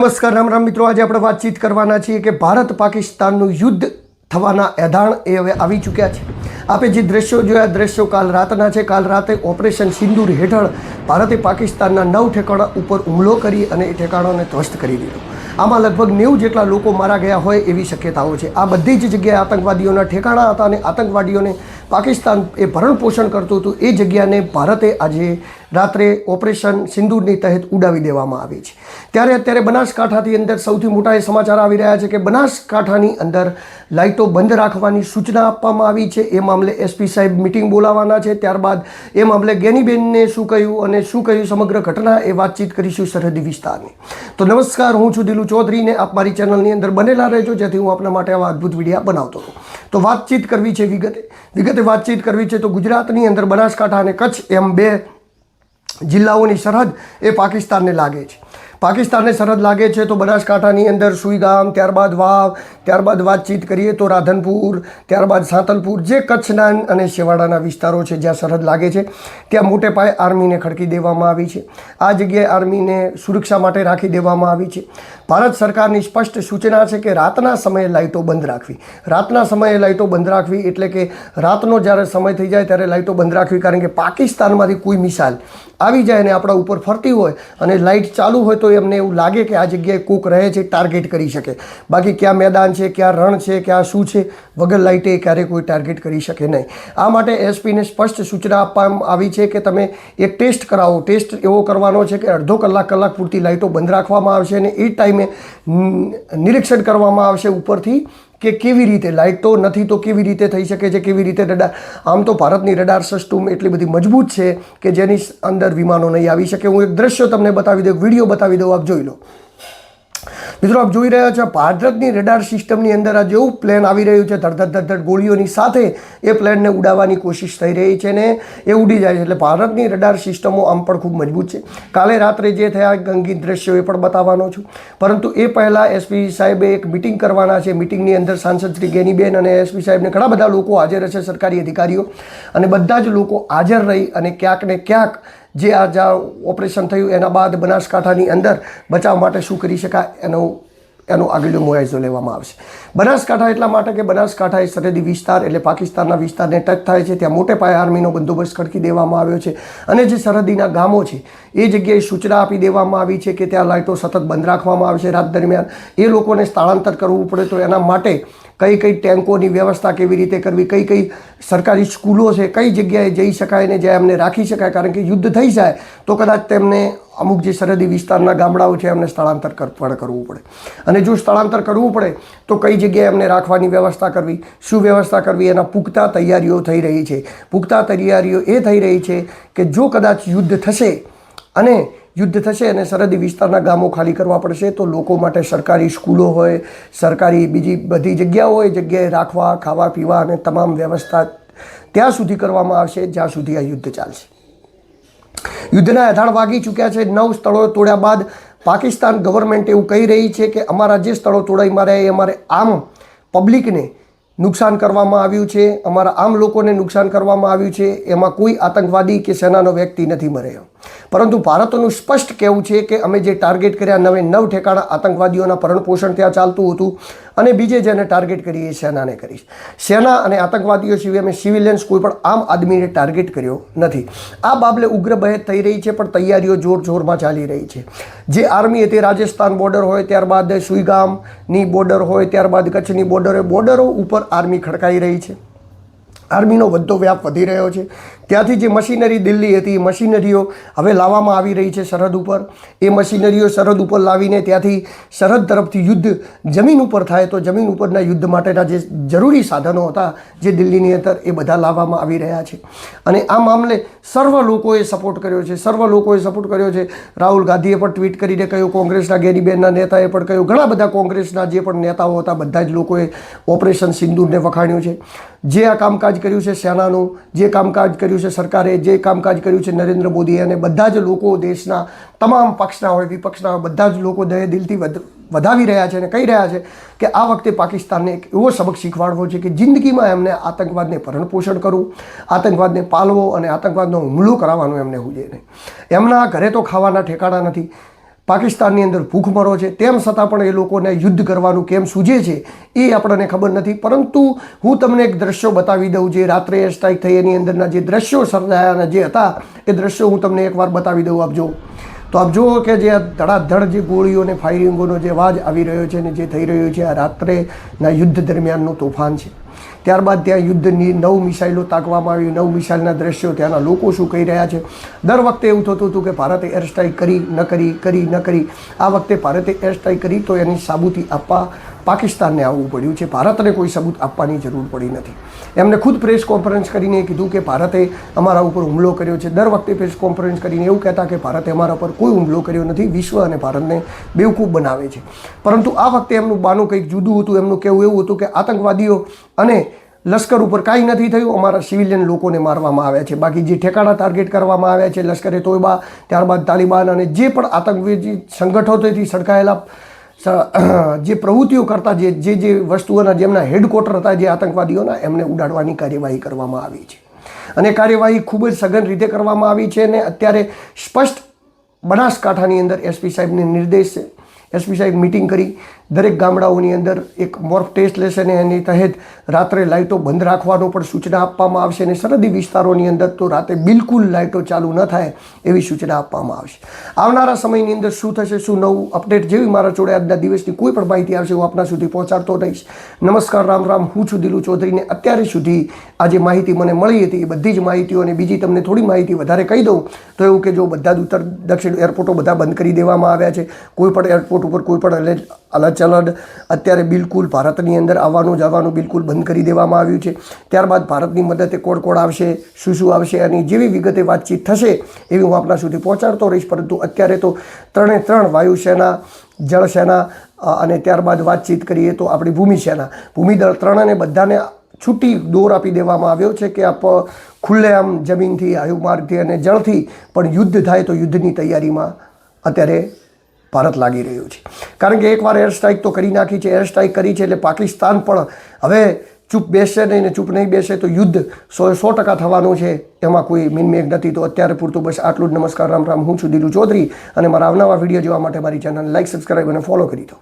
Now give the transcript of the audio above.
નમસ્કાર રામ રામ મિત્રો, આજે આપણે વાતચીત કરવાના છીએ કે ભારત પાકિસ્તાનનું યુદ્ધ થવાના એધાણ એ હવે આવી ચૂક્યા છે. આપણે જે દ્રશ્યો જોયા, દ્રશ્યો કાલ રાતના છે. કાલ રાતે ઓપરેશન સિંદૂર હેઠળ ભારતે પાકિસ્તાનના 9 ઠેકાણા ઉપર હુમલો કરી અને એ ઠેકાણાઓને ધ્વસ્ત કરી દીધો. આમાં લગભગ 90 જેટલા લોકો મારા ગયા હોય એવી શક્યતાઓ છે. આ બધી જ જગ્યાએ આતંકવાદીઓના ઠેકાણા હતા અને આતંકવાદીઓને પાકિસ્તાન એ ભરણ પોષણ કરતું હતું. એ જગ્યાને ભારતે આજે રાત્રે ઓપરેશન સિંદૂરની તહેત ઉડાવી દેવામાં આવી છે. ત્યારે અત્યારે બનાસકાંઠાથી અંદર સૌથી મોટા એ સમાચાર આવી રહ્યા છે કે બનાસકાંઠાની અંદર લાઇટો બંધ રાખવાની સૂચના આપવામાં આવી છે. એ મામલે એસપી સાહેબ મિટિંગ બોલાવવાના છે. ત્યારબાદ એ મામલે ગેનીબેનને શું કહ્યું અને શું કહ્યું સમગ્ર ઘટના એ વાતચીત કરીશું સરહદી વિસ્તારની. તો નમસ્કાર, હું છું દિલુ ચૌધરીને આપ મારી ચેનલની અંદર બનેલા રહેજો, જેથી હું આપણા માટે આવા અદ્ભુત વિડીયો બનાવતો હોઉં. તો વાતચીત કરવી છે, વિગતે વાતચીત કરવી છે. તો ગુજરાતની અંદર બનાસકાંઠા અને કચ્છ એમ બે જિલ્લાઓની સરહદ એ પાકિસ્તાનને લાગે છે. પાકિસ્તાનને સરહદ લાગે છે તો બનાસકાંઠાની અંદર સુઈગામ, ત્યારબાદ વાવ, ત્યારબાદ વાતચીત કરીએ તો રાધનપુર, ત્યારબાદ સાંતલપુર, જે કચ્છના અને છેવાડાના વિસ્તારો છે જ્યાં સરહદ લાગે છે ત્યાં મોટે પાયે આર્મીને ખડકી દેવામાં આવી છે. આ જગ્યાએ આર્મીને સુરક્ષા માટે રાખી દેવામાં આવી છે. ભારત સરકારની સ્પષ્ટ સૂચના છે કે રાતના સમયે લાઇટો બંધ રાખવી. રાતના સમયે લાઇટો બંધ રાખવી એટલે કે રાતનો જ્યારે સમય થઈ જાય ત્યારે લાઇટો બંધ રાખવી, કારણ કે પાકિસ્તાનમાંથી કોઈ મિસાઇલ આવી જાય અને આપણા ઉપર ફરતી હોય અને લાઇટ ચાલુ હોય તો એમને એવું લાગે કે આ જગ્યાએ કોક રહે છે, ટાર્ગેટ કરી શકે. બાકી ક્યાં મેદાન છે, ક્યાં રણ છે, ક્યાં શું છે, વગર લાઇટે ક્યારેય કોઈ ટાર્ગેટ કરી શકે નહીં. આ માટે એસપીને સ્પષ્ટ સૂચના આપવામાં આવી છે કે તમે એક ટેસ્ટ કરાવો. ટેસ્ટ એવો કરવાનો છે કે અડધો કલાક પૂરતી લાઇટો બંધ રાખવામાં આવશે અને એ ટાઈમે નિરીક્ષણ કરવામાં આવશે ઉપરથી કે કેવી રીતે લાઇટો નથી તો કેવી રીતે થઈ શકે છે, કેવી રીતે રડાર. આમ તો ભારતની રડાર સિસ્ટમ એટલી બધી મજબૂત છે કે જેની અંદર વિમાનો નહીં આવી શકે. હું એક દ્રશ્ય તમને બતાવી દઉં, વિડીયો બતાવી દઉં, આપ જોઈ લો. મિત્રો, આપ જોઈ રહ્યા છો ભારતની રડાર સિસ્ટમની અંદર આ જેવું પ્લેન આવી રહ્યું છે, ધડ ગોળીઓની સાથે એ પ્લેનને ઉડાવવાની કોશિશ થઈ રહી છે ને એ ઉડી જાય છે. એટલે ભારતની રડાર સિસ્ટમો આમ પણ ખૂબ મજબૂત છે. કાલે રાત્રે જે થયા ગંગીન દ્રશ્યો એ પણ બતાવવાનો છું, પરંતુ એ પહેલાં એસપી સાહેબે એક મિટિંગ કરવાના છે. મિટિંગની અંદર સાંસદ શ્રી ગેનીબેન અને એસપી સાહેબને ઘણા બધા લોકો હાજર હશે, સરકારી અધિકારીઓ, અને બધા જ લોકો હાજર રહી અને ક્યાંક ને ક્યાંક જે આ ઓપરેશન થયું એના બાદ બનાસકાંઠાની અંદર બચાવ માટે શું કરી શકાય એનો આગળનો મુઆવજો લેવામાં આવશે. બનાસકાંઠા એટલા માટે કે બનાસકાંઠા એ સરહદી વિસ્તાર એટલે પાકિસ્તાનના વિસ્તારને ટચ થાય છે. ત્યાં મોટે પાયે આર્મીનો બંદોબસ્ત ખડકી દેવામાં આવ્યો છે અને જે સરહદીના ગામો છે એ જગ્યાએ સૂચના આપી દેવામાં આવી છે કે ત્યાં લાઇટો સતત બંધ રાખવામાં આવશે રાત દરમિયાન. એ લોકોને સ્થળાંતર કરવું પડે તો એના માટે કઈ કઈ ટેન્કોની વ્યવસ્થા કેવી રીતે કરવી, કઈ કઈ સરકારી સ્કૂલો છે, કઈ જગ્યાએ જઈ શકાય ને જ્યાં એમને રાખી શકાય, કારણ કે યુદ્ધ થઈ જાય તો કદાચ તેમને અમુક જે સરહદી વિસ્તારના ગામડાઓ છે એમને સ્થળાંતર કરવું પડે. અને જો સ્થળાંતર કરવું પડે તો કઈ જગ્યાએ એમને રાખવાની વ્યવસ્થા કરવી, શું વ્યવસ્થા કરવી, એના પુખ્તા તૈયારીઓ થઈ રહી છે. પુખ્તા તૈયારીઓ એ થઈ રહી છે કે જો કદાચ યુદ્ધ થશે અને સરહદી વિસ્તારના ગામો ખાલી કરવા પડશે તો લોકો માટે સરકારી સ્કૂલો હોય, સરકારી બીજી બધી જગ્યાઓ હોય, જગ્યાએ રાખવા, ખાવા પીવા અને તમામ વ્યવસ્થા ત્યાં સુધી કરવામાં આવશે જ્યાં સુધી આ યુદ્ધ ચાલશે. યુદ્ધના એધાણ વાગી ચૂક્યા છે. 9 સ્થળો તોડ્યા બાદ પાકિસ્તાન ગવર્મેન્ટ એવું કહી રહી છે કે અમારા જે સ્થળો તોડાઈ માર્યા એ અમારે આમ પબ્લિકને નુકસાન કરવામાં આવ્યું છે, અમારા આમ લોકોને નુકસાન કરવામાં આવ્યું છે. એમાં કોઈ આતંકવાદી કે સેનાનો વ્યક્તિ નથી મર્યો. પરંતુ ભારતનું સ્પષ્ટ કહેવું છે કે અમે જે ટાર્ગેટ કર્યા 9 ઠેકાણા આતંકવાદીઓના ભરણ પોષણ ત્યાં ચાલતું હતું અને બીજે જેને ટાર્ગેટ કરી એ સેનાને કરીશ. સેના અને આતંકવાદીઓ સિવાય અમે સિવિલિયન્સ કોઈ પણ આમ આદમીને ટાર્ગેટ કર્યો નથી. આ બાબલે ઉગ્ર બહેસ થઈ રહી છે, પણ તૈયારીઓ જોરમાં ચાલી રહી છે. જે આર્મી હતી, રાજસ્થાન બોર્ડર હોય, ત્યારબાદ સુઈગામની બોર્ડર હોય, ત્યારબાદ કચ્છની બોર્ડર હોય, બોર્ડરો ઉપર આર્મી ખડકાઈ રહી છે. આર્મીનો વધતો વ્યાપ વધી રહ્યો છે. ત્યાંથી જે મશીનરી દિલ્હી હતી એ મશીનરીઓ હવે લાવવામાં આવી રહી છે સરહદ ઉપર. એ મશીનરીઓ સરહદ ઉપર લાવીને ત્યાંથી સરહદ તરફથી યુદ્ધ જમીન ઉપર થાય તો જમીન ઉપરના યુદ્ધ માટેના જે જરૂરી સાધનો હતા જે દિલ્હીની અંદર એ બધા લાવવામાં આવી રહ્યા છે. અને આ મામલે સર્વ લોકોએ સપોર્ટ કર્યો છે. રાહુલ ગાંધીએ પણ ટ્વીટ કરીને કહ્યું, કોંગ્રેસના ગેનીબેનના નેતાએ પણ કહ્યું, ઘણા બધા કોંગ્રેસના જે પણ નેતાઓ હતા બધા જ લોકોએ ઓપરેશન સિંદૂરને વખાણ્યું છે. જે આ કામકાજ કર્યું છે સેનાનું, જે કામકાજ કર્યું છે સરકારે, જે કામકાજ કર્યું છે નરેન્દ્ર મોદીએ, અને બધા જ લોકો દેશના તમામ પક્ષના હોય, વિપક્ષના હોય, બધા જ લોકો દિલથી વધાવી રહ્યા છે અને કહી રહ્યા છે કે આ વખતે પાકિસ્તાનને એક એવો સબક શીખવાડવો છે કે જિંદગીમાં એમને આતંકવાદને ભરણ પોષણ કરવું, આતંકવાદને પાલવો અને આતંકવાદનો હુમલો કરાવવાનો એમને જોઈએ નહીં. એમના ઘરે તો ખાવાના ઠેકાણા નથી. પાકિસ્તાનની અંદર ભૂખમરો છે, તેમ છતાં પણ એ લોકોને યુદ્ધ કરવાનું કેમ સૂઝે છે એ આપણને ખબર નથી. પરંતુ હું તમને એક દ્રશ્યો બતાવી દઉં. જે રાત્રે એર સ્ટ્રાઇક થઈ એની અંદરના જે દ્રશ્યો સર્જાયા જે હતા એ દ્રશ્યો હું તમને એકવાર બતાવી દઉં. આપ જુઓ તો આપ જુઓ કે જે ધડાધડ જે ગોળીઓ અને ફાયરિંગોનો જે અવાજ આવી રહ્યો છે ને જે થઈ રહ્યો છે, આ રાત્રેના યુદ્ધ દરમિયાનનું તોફાન છે. ત્યારબાદ ત્યાં યુદ્ધની 9 મિસાઇલો તાકવામાં આવી. 9 મિસાઇલના દ્રશ્યો, ત્યાંના લોકો શું કહી રહ્યા છે. દર વખતે એવું થતું હતું કે ભારતે એર સ્ટ્રાઇક કરી ન કરી. આ વખતે ભારતે એર સ્ટ્રાઇક કરી તો એની સાબુતી આપવા પાકિસ્તાનને આવવું પડ્યું છે. ભારતને કોઈ સબૂત આપવાની જરૂર પડી નથી. એમને ખુદ પ્રેસ કોન્ફરન્સ કરીને કીધું કે ભારતે અમારા ઉપર હુમલો કર્યો છે. દર વખતે પ્રેસ કોન્ફરન્સ કરીને એવું કહેતા કે ભારતે અમારા પર કોઈ હુમલો કર્યો નથી, વિશ્વ અને ભારતને બેવકૂફ બનાવે છે. પરંતુ આ વખતે એમનું બાનું કંઈક જુદું હતું. એમનું કહેવું એવું હતું કે આતંકવાદીઓ અને લશ્કર ઉપર કાંઈ નથી થયું, અમારા સિવિલિયન લોકોને મારવામાં આવ્યા છે. બાકી જે ઠેકાણા ટાર્ગેટ કરવામાં આવ્યા છે લશ્કરે તોયબા, ત્યારબાદ તાલિબાન અને જે પણ આતંકવાદી સંગઠનોથી સડકાયેલા જે પ્રવૃત્તિઓ કરતા જે વસ્તુઓના જેમના હેડક્વાર્ટર હતા જે આતંકવાદીઓના, એમને ઉડાડવાની કાર્યવાહી કરવામાં આવી છે. અને કાર્યવાહી ખૂબ જ સઘન રીતે કરવામાં આવી છે. અને અત્યારે સ્પષ્ટ બનાસકાંઠાની અંદર એસપી સાહેબને નિર્દેશ છે. એસપી સાહેબ મિટિંગ કરી દરેક ગામડાઓની અંદર એક મોર્ફ ટેસ્ટ લેશે ને એની તહેત રાત્રે લાઇટો બંધ રાખવાનો પણ સૂચના આપવામાં આવશે. અને સરહદી વિસ્તારોની અંદર તો રાતે બિલકુલ લાઇટો ચાલુ ન થાય એવી સૂચના આપવામાં આવશે. આવનારા સમયની અંદર શું થશે, શું નવું અપડેટ જેવી મારા જોડે આજના દિવસની કોઈ પણ માહિતી આવશે હું આપના સુધી પહોંચાડતો રહીશ. નમસ્કાર, રામ રામ. હું છું દિલુ ચૌધરીને અત્યારે સુધી આ જે માહિતી મને મળી હતી એ બધી જ માહિતીઓ અને બીજી તમને થોડી માહિતી વધારે કહી દઉં તો એવું કે જો બધા જ ઉત્તર દક્ષિણ એરપોર્ટો બધા બંધ કરી દેવામાં આવ્યા છે. કોઈ પણ એરપોર્ટ ઉપર કોઈ પણ હલનચલન અત્યારે બિલકુલ ભારતની અંદર આવવાનું જવાનું બિલકુલ બંધ કરી દેવામાં આવ્યું છે. ત્યારબાદ ભારતની મદદે કોડ આવશે, શું આવશે અને જેવી વિગતે વાતચીત થશે એવી હું આપણા સુધી પહોંચાડતો રહીશ. પરંતુ અત્યારે તો 3 વાયુસેના, જળસેના અને ત્યારબાદ વાતચીત કરીએ તો આપણી ભૂમિસેના, ભૂમિદળ 3ને બધાને છૂટી દોર આપી દેવામાં આવ્યો છે કે આપ ખુલ્લેઆમ જમીનથી, વાયુમાર્ગથી અને જળથી પણ યુદ્ધ થાય તો યુદ્ધની તૈયારીમાં અત્યારે ભારત લાગી રહ્યું છે. કારણ કે એકવાર એર સ્ટ્રાઇક તો કરી નાખી છે, એર સ્ટ્રાઇક કરી છે એટલે પાકિસ્તાન પણ હવે ચૂપ બેસશે નહીં ને ચૂપ નહીં બેસે તો યુદ્ધ 100% થવાનું છે, એમાં કોઈ મિનમેઘ નથી. તો અત્યારે પૂરતું બસ આટલું જ. નમસ્કાર, રામ રામ. હું છું દિલુ ચૌધરી અને મારા આવનારા વિડીયો જોવા માટે મારી ચેનલ લાઇક, સબસ્ક્રાઈબ અને ફોલો કરી દો.